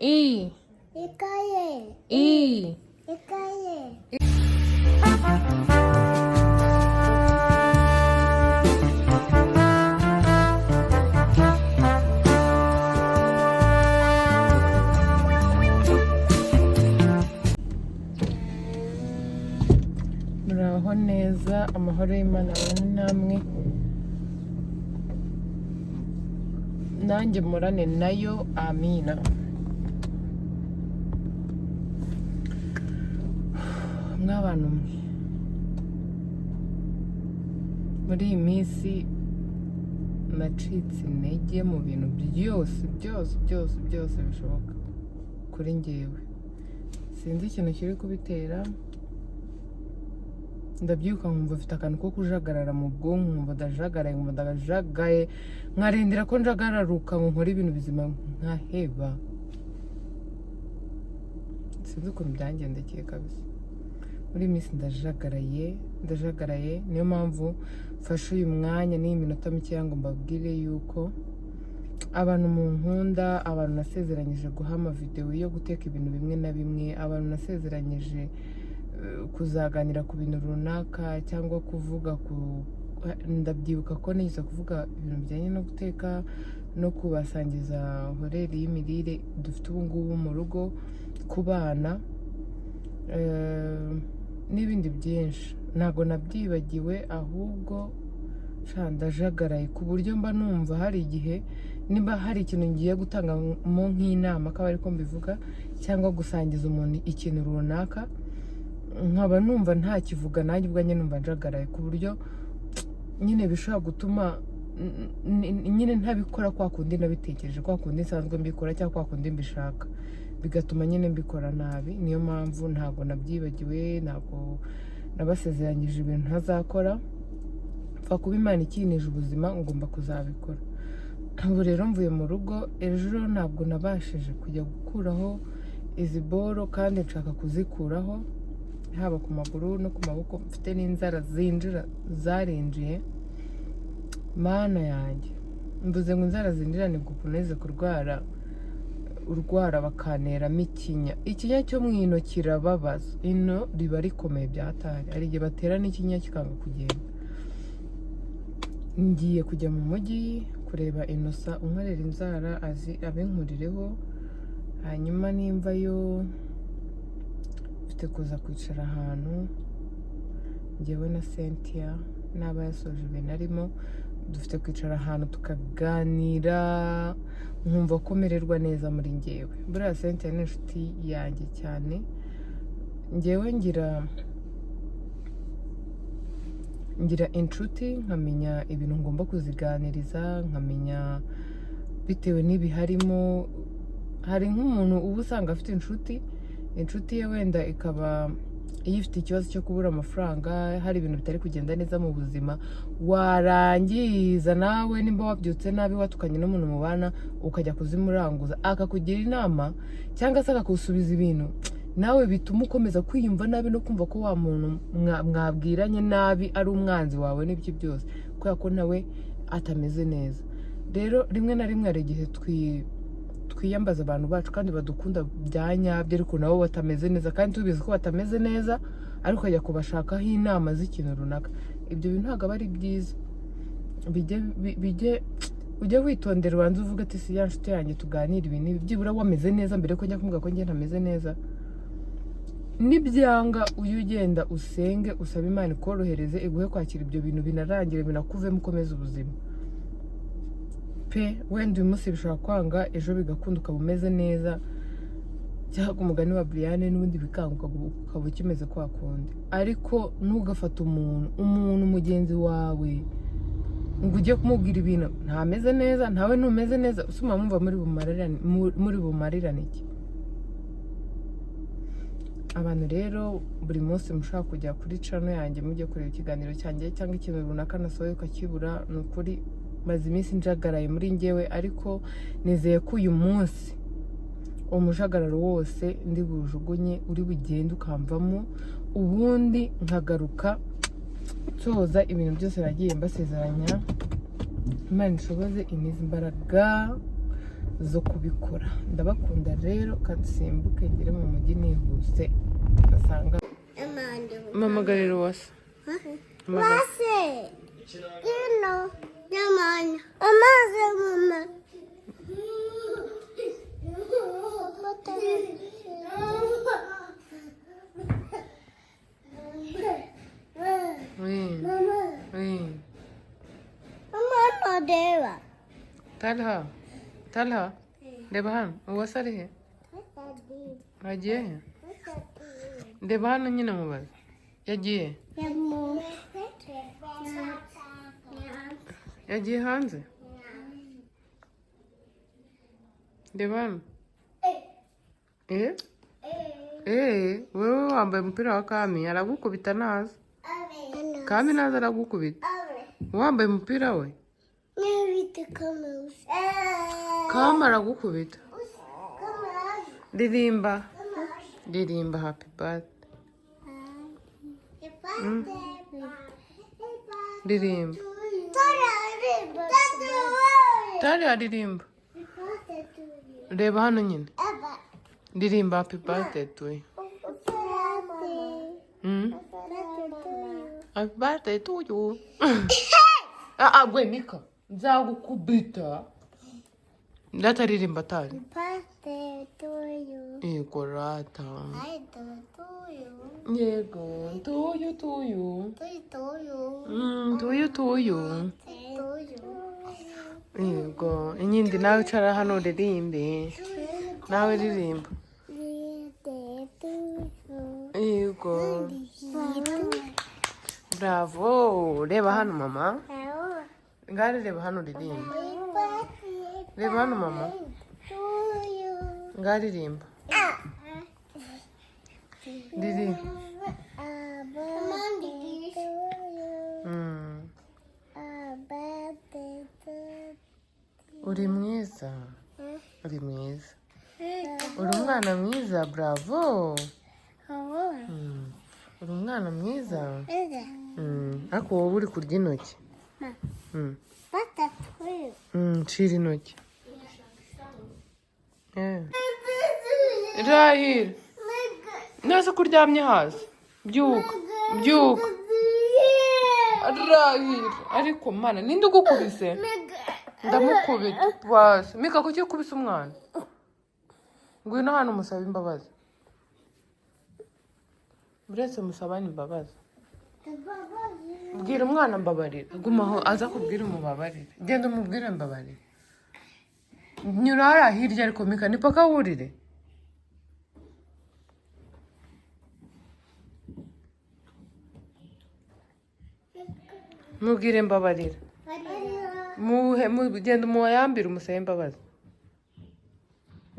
I. Ikaye. I. Ikaye. Muraho neza, amahoro y'Imana abane namwe. Nanjye murane nayo, amina. Mw'abantu mwe, muri iyi minsi nacitse intege mu bintu byose bishoboka kuri njyewe. Sinzi ikintu kiri kubitera. Ndabyuka nkumva mfite akantu ko kujagarara mu bwonko, nkumva ndajagaye, nkarindira ko njagararuka ngo nkore ibintu bizima nkaheba. Sinzi ukuntu byangendekeye kabisa. Muri iyi minsi ndajagaraye, niyo mpamvu mfashe uyu mwanya n'iyi minota mikeya ngo mbabwire yuko abantu mu nkunda, abantu nasezeranyije guha amavidewo yo guteka ibintu bimwe na bimwe, abantu nasezeranyije kuzaganira ku bintu runaka cyangwa kuvuga ndabyibuka ko nigeze kuvuga ibintu bijyanye no guteka no kubasangiza horeri y'imirire dufite ubu ngubu mu rugo ku bana n'ibindi byinshi. Ntabwo nabyibagiwe, ahubwo ndajagaraye ku buryo mba numva hari igihe niba hari ikintu ngiye gutangamo nk'inama akaba ariko mbivuga, cyangwa gusangiza umuntu ikintu runaka, nkaba numva ntakivuga nanjye ubwanjye numva njagaraye, ku buryo nyine bishobora gutuma nyine ntabikora kwa kundi nabitekereje, kwa kundi nsanzwe mbikora cyangwa kwa kundi mbishaka, bigatuma nyine mbikora nabi. Niyo mpamvu ntabwo nabyibagiwe, ntabwo nabasezeranyije ibintu ntazakora, pfa kuba Imana ikinije ubuzima ngomba kuzabikora. Ubu rero mvuye mu rugo, ejo ntabwo nabashije kujya gukuraho izi boro kandi nshaka kuzikuraho, haba ku maguru no ku maboko. Mfite n'inzara zarinjiye, mana yanjye. Mvuze ngo inzara zinjira nibwo ukuneze urwara bakanteramo ikinya cyo mu ino kirababaza, ino riba rikomeye byatari, hari igihe batera n'ikinya kikanga kugenda. Ngiye kujya mu mujyi kureba Inosa unkorera inzara abinkurireho, hanyuma nimva yo mfite kuza kwicara ahantu njyewe na Cynthia n'aba yasoje ibintu arimo, dufite kwicara ahantu tukaganira, nkumva ko mererwa neza muri njyewe. Buriya Cynthia ni inshuti yanjye cyane, njyewe ngira inshuti, nkamenya ibintu ngomba kuziganiriza, nkamenya bitewe n'ibiharimo. Hari nk'umuntu uba usanga afite inshuti ye wenda ikaba ifite ikibazo cyo kubura amafaranga, hari ibintu bitari kugenda neza mu buzima, warangiza nawe nimba wabyutse nabi watukanye n'umuntu mubana ukajya kuzimuranguza, akakugira inama cyangwa se akakusubiza ibintu, nawe bituma ukomeza kwiyumva nabi no kumva ko wa muntu mwabwiranye nabi ari umwanzi wawe n'ibyo byose, kubera ko nawe atameze neza. Rero rimwe na rimwe hari igihe twiyambaza abantu bacu kandi badukunda bya nyabyo, ariko nabo batameze neza, kandi tubizi ko batameze neza, ariko ukajya kubashakaho inama z'ikintu runaka. Ibyo bintu ntabwo aba ari byiza. Ujye witondera, ubanza uvuga ati si ya nshuti yanjye tuganira ibintu, byibura wameze neza mbere ko njya kumubwira ko njye ntameze neza. Nibyanga ujye ugenda usenge, usabe Imana ikorohereze, iguhe kwakira ibyo bintu, binarangire binakuvemo, ukomeze ubuzima pe. Wenda uyu munsi bishobora kwanga, ejo bigakunda ukaba umeze neza, cyangwa umugani wa Briane n'ubundi bikanguka ukaba ukimeze kwa kundi. Ariko ntugafate umuntu mugenzi wawe ngo ujye kumubwira ibintu ntameze neza, ntawe ntumeze neza, usuma mwumva muri bumarirane iki? Abantu rero buri munsi mushaka kujya kuri channel yanjye mujye kureba ikiganiro cyanjye cyangwa ikintu runaka nasohoye ukakibura, ni ukuri maze iminsi njagaraye muri njyewe, ariko nizeye ko uyu munsi umujagararo wose ndi bujugunye uri bugende ukamvamo, ubundi nkagaruka nsoza ibintu byose nagiye mbasezeranya. Imana ishoboze imizi imbaraga zo kubikora. Ndabakunda rero kandi simbuke ngere mu mujyi nihuse ndasanga mamagariro wasa Wase. Yamanya. Amaze mama. Mama deva. Talha reba hano uwase ari he agiye he reba hano nyine mubaze yagiye yagiye hanze reba hano wewe wambaye umupira wa Kami aragukubita naza Kami naza aragukubita wambaye umupira we Kami aragukubita ririmba happy birthday ririmba Talha ririmba reba hano nyine ririmba happy birthday to you happy birthday to you gwe Mika nzagukubita ndataririmba Talha Birthday to you. yego rata I do to you. yego to you To you. to you To you. yego inyindi nawe ucara hano uririmbe nawe ririmba Birthday to you. yego bravo reba hano mama ngari reba hano ririmba reba hano mama ngari ririmba ririmba uri mwiza uri mwiza uri umwana mwiza bravo uri umwana mwiza ariko wowe uri kurya intoki ncira intoki Rahira nase ko uryamye hasi byuka Rahira ariko mana ninde ugukubise ndamukubita basi Mika kuki ukubise umwana ngwino hano musaba imbabazi buretse musabane imbabazi bwira umwana mbabarira gumaho aza kubwira umubabarire genda umubwire mbabarire nyura hariya hirya ariko Mika ni paka wurire mubwire mbabarira genda umuwayambire umusabe imbabazi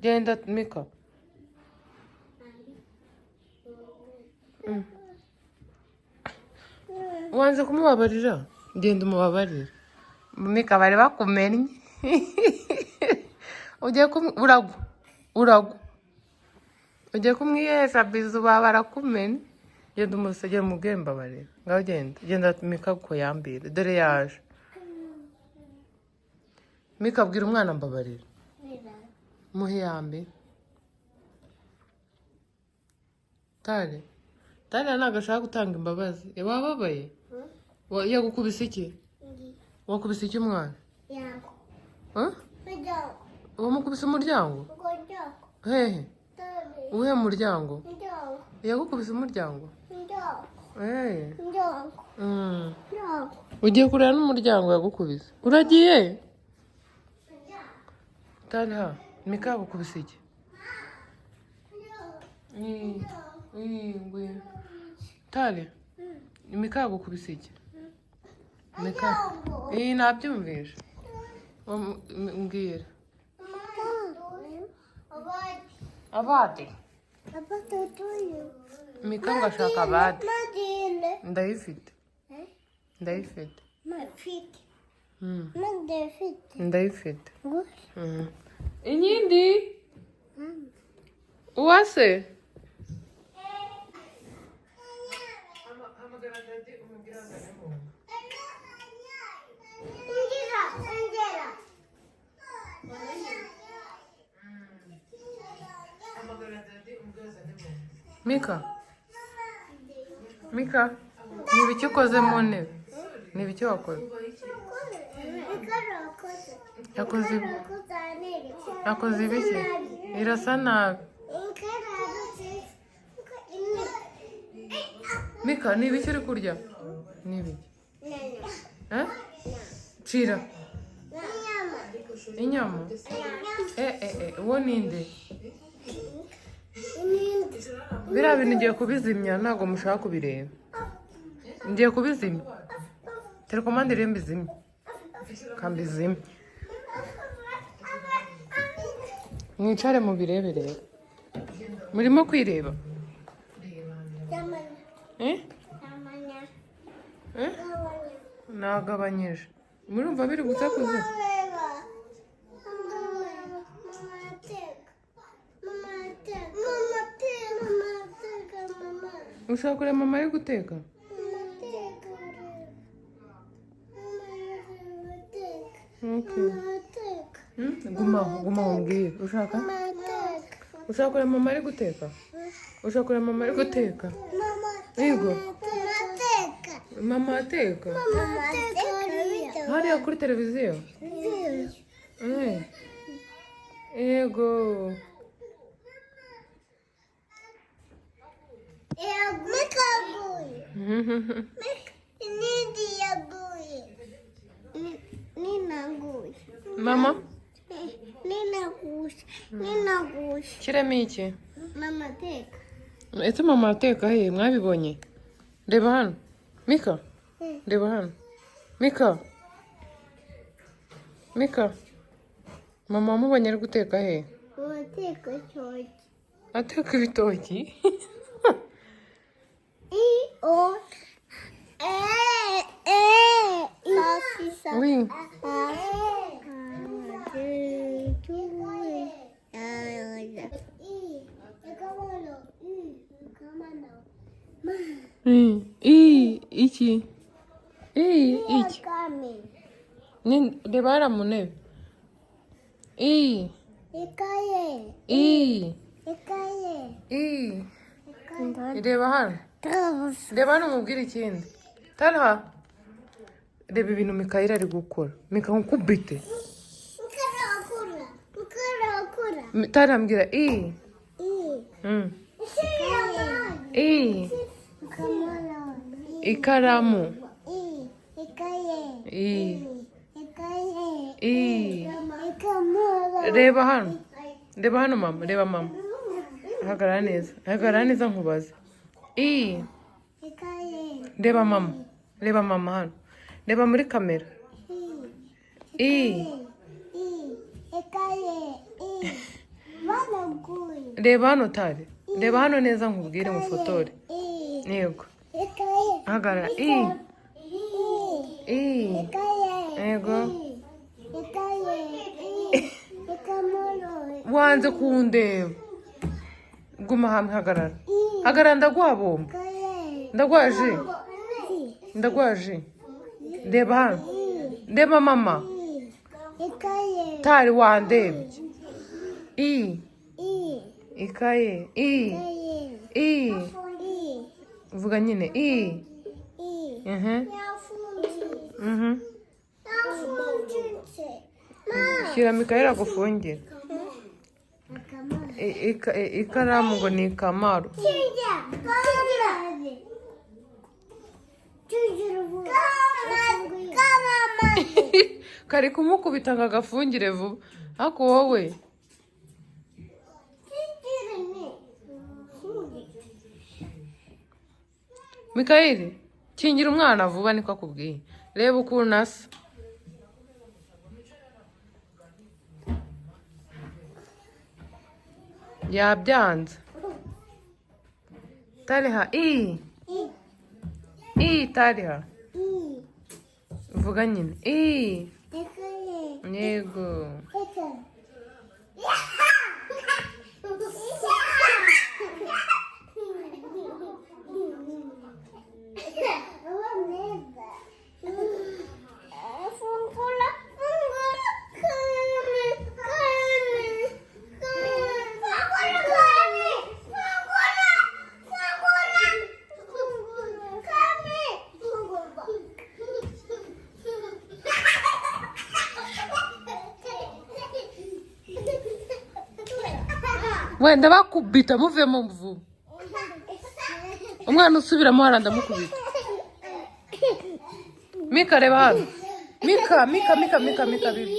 genda Mika wanze kumubabarira genda umubabarira Mika bari bakumennye ugiye uragwa ugiye kumwihesha bizu barakumennye genda umusegera umubwire mbabarira ngaho genda Mika ko yambire dore yaje Mika abwira umwana mbabarira muhe yambire Talha ntabwo ashaka gutanga imbabazi wababaye yagukubise iki wakubise iki umwana wamukubise umuryango hehe uwuhe muryango yagukubise umuryango ugiye kureba n'umuryango yagukubise uragiye Talha Mika yagukubise iki Talha Mika yagukubise iki Mika nabyumvishe mbwira abadi Mika ngo ashaka abadi ndayifite ndayifite inyindi uwase Mika Mika ni ibiki ukoze mu ntebe ni ibiki wakoze yakoze ibiki irasa nabi Mika ni ibiki uri kurya ni ibiki cira inyama uwo ninde biriya bintu ngiye kubizimya ntabwo mushaka kubireba ngiye kubizimya telekomande rero mbizimye kambizimye mwicare mubirebe rero murimo kwireba nagabanyije murumva biri gusakuza ushaka kureba mama ari guteka guma umbwire ushaka kureba mama ari guteka ushaka kureba mama ari guteka yego mama ateka hariya kuri televiziyo yego mama kiremo iki ese mama ateka he mwabibonye reba hano Mika reba hano Mika mama wamubonye ari guteka he ateka ibitoki oui iki reba hariya mu ntebe reba hano mubwire ikindi Talha reba ibintu Mikayire ari gukora Mika nkukubite Talha mbwira ikaramu reba hano mama reba mama hagarara neza nkubaze reba mama hano reba muri kamera reba hano Tari reba hano neza nkubwire mufotore yego hagarara yego wanze kundeba guma hamwe hagarara ndaguha bomba ndagwaje reba hano reba mama Tari wandebye ikaye vuga nyine shyira Mikayire agufungira ikaramu ngo ni Kamaru kari kumukubita ngo agafungire vuba ariko wowe Mikayire kingira umwana vuba niko akubwiye reba ukuntu asa yabyanze Talha Talha vuga nyine yego wenda bakubita muvemo mvu umwana usubiramo haranda mukubita Mika reba hano Mika bibi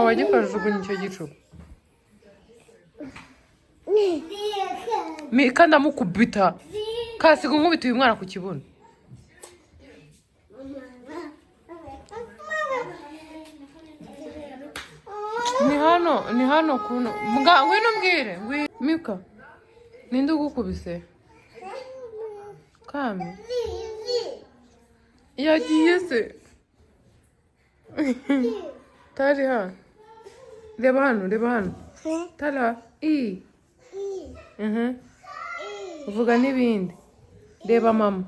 wagikojugunya icyo gicupa Mika ndamukubita kasiga unkubita uyu mwana ku kibuno ni hano kuno ngwino mbwire Mika ninde ugukubise Kame yagiye se tari hano reba hano Talha uvuga n'ibindi reba mama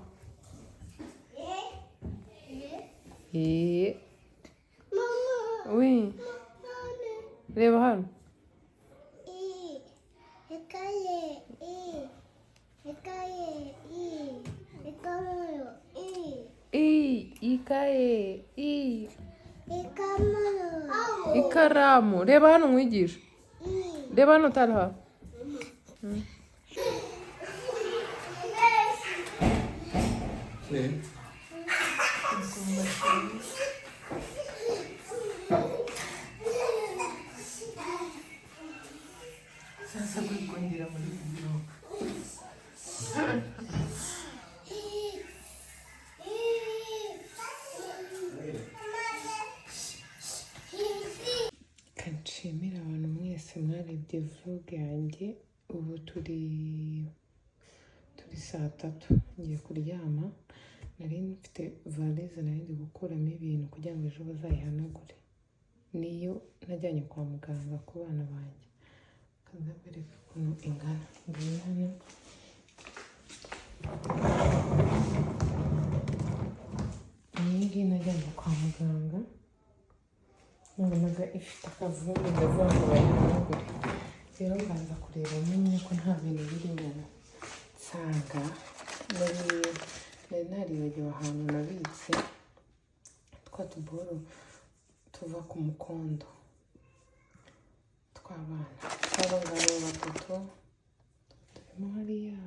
oui reba hano ikaye ikaramu reba hano mwigisha reba hano Talha sasa kwikundira muri biro kanshimira abantu mwese mwarebye vlog yanjye ubu turi 3:00 ngiye kuryama nari mfite valise nari ndi gukuramo ibintu kugira ngo ejo bazayihanagure niyo najyanye kwa muganga ku bana banjye kandi bereka ukuntu ingana ngiye hano iyi najyanye kwa muganga nabonaga ifite akavumbi ndavuga ngo bayihanagure rero mbanza kureba menye ko nta bintu birimo nsanga nari naribagiwe ahantu nabitse twa tuboro tuva ku mukondo tw'abana tw'abangabo batatu turimo hariya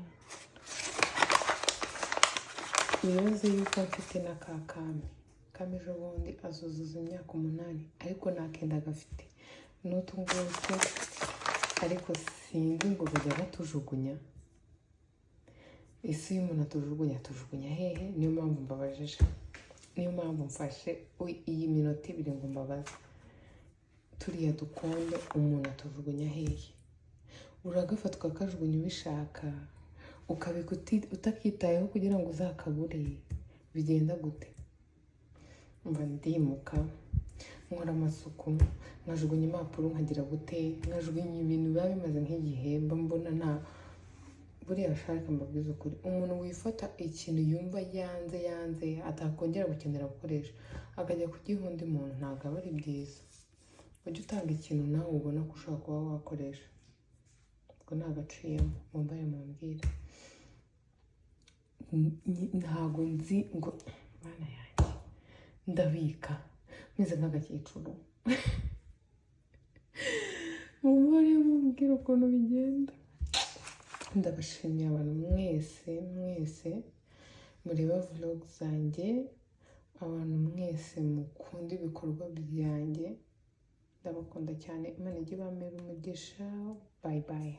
nibaze yuko mfite na Kame ejo bundi azuzuza imyaka 8 ariko nakenda gafite n'utu ngutu ariko sinzi ngo bajya batujugunya isi y'umuntu atujugunya hehe niyo mpamvu mbabajije niyo mpamvu mfashe iyi minota 2 ngo mbabaze turiya dukondo umuntu atujugunya hehe uragafatwa kajugunya ubishaka ukabika utakitayeho kugira ngo uzakabure bigenda gute mba ndimuka nkora amasuku nkajugunya impapuro nkagira gute nkajugunya ibintu biba bimaze nk'igihe mba mbona nta buriya shaka mbabwiza ukuri umuntu wifata ikintu yumva yanze atakongera gukenera gukoresha akajya kugiha undi muntu ntabwo aba ari byiza ujye utanga ikintu nawe ubona ko ushobora kuba wakoresha ubwo nta gaciyemo mumbaye mumbwire ntabwo nzi ngo mana yanjye ndabika meze nk'agakecuru mumbaye mumbwire ukuntu bigenda ndabashimiye abantu mwese mureba vlog zanjye abantu mwese mukunda ibikorwa byanjye ndabakunda cyane Imana ijye ibamera umugisha bye